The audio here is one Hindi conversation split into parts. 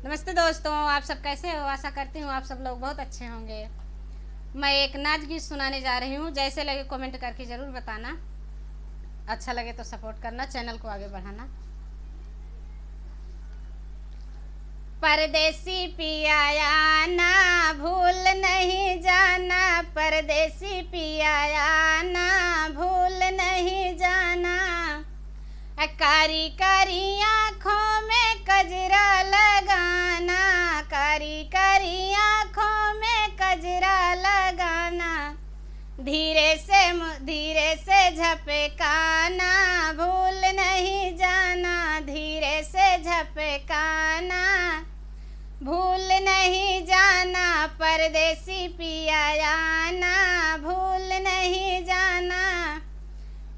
नमस्ते दोस्तों, आप सब कैसे हो। आशा करती हूँ आप सब लोग बहुत अच्छे होंगे। मैं एक नाच गीत सुनाने जा रही हूँ। जैसे लगे कमेंट करके ज़रूर बताना। अच्छा लगे तो सपोर्ट करना, चैनल को आगे बढ़ाना। परदेसी पिया आना, भूल नहीं जाना। परदेसी पिया आना, भूल नहीं जाना। कारी कारी आँखों में कजरा लगाना, कारी कारी आँखों में कजरा लगाना। धीरे से झपकाना, भूल नहीं जाना। धीरे से झपकाना, भूल नहीं जाना। परदेसी पिया आना, भूल नहीं जाना।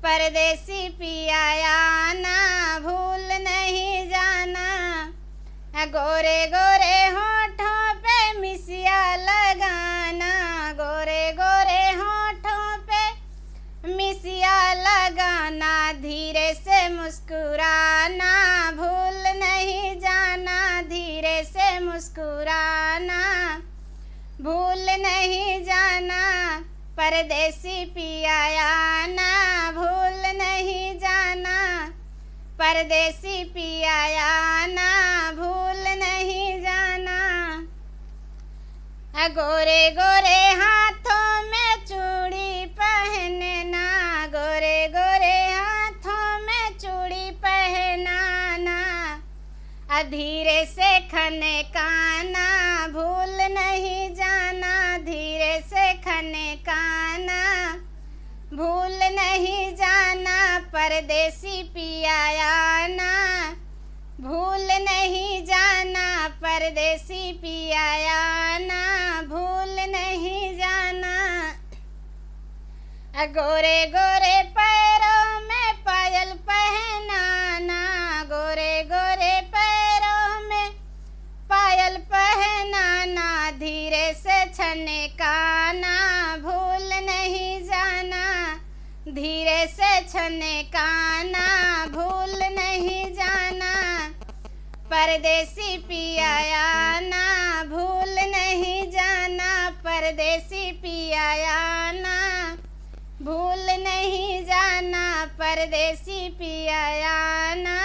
परदेसी पिया आना, भूल नहीं जाना। गोरे गोरे होठों पे मिसिया लगाना, गोरे गोरे होठों पे मिसिया लगाना। धीरे से मुस्कुराना, भूल नहीं जाना। धीरे से मुस्कुराना, भूल नहीं जाना। परदेसी पिया आना, भूल नहीं जाना। परदेसी पिया आना, भूल नहीं जाना। गोरे गोरे हाथों में चूड़ी पहनना, गोरे गोरे हाथों में चूड़ी पहनाना। धीरे से खनकाना, भूल नहीं जाना। धीरे से खनकाना, भूल नहीं जाना। परदेसी पिया आना, भूल नहीं जाना। परदेसी पिया आना, भूल नहीं जाना। गोरे गोरे पैरों में पायल पहनाना, गोरे गोरे पैरों में पायल पहनाना। धीरे से छनकाना, भूल नहीं जाना। धीरे से छनकाना, भूल नहीं जाना। परदेसी पिया आना, भूल नहीं जाना। परदेसी पिया आना, भूल नहीं जाना। परदेसी पिया आना,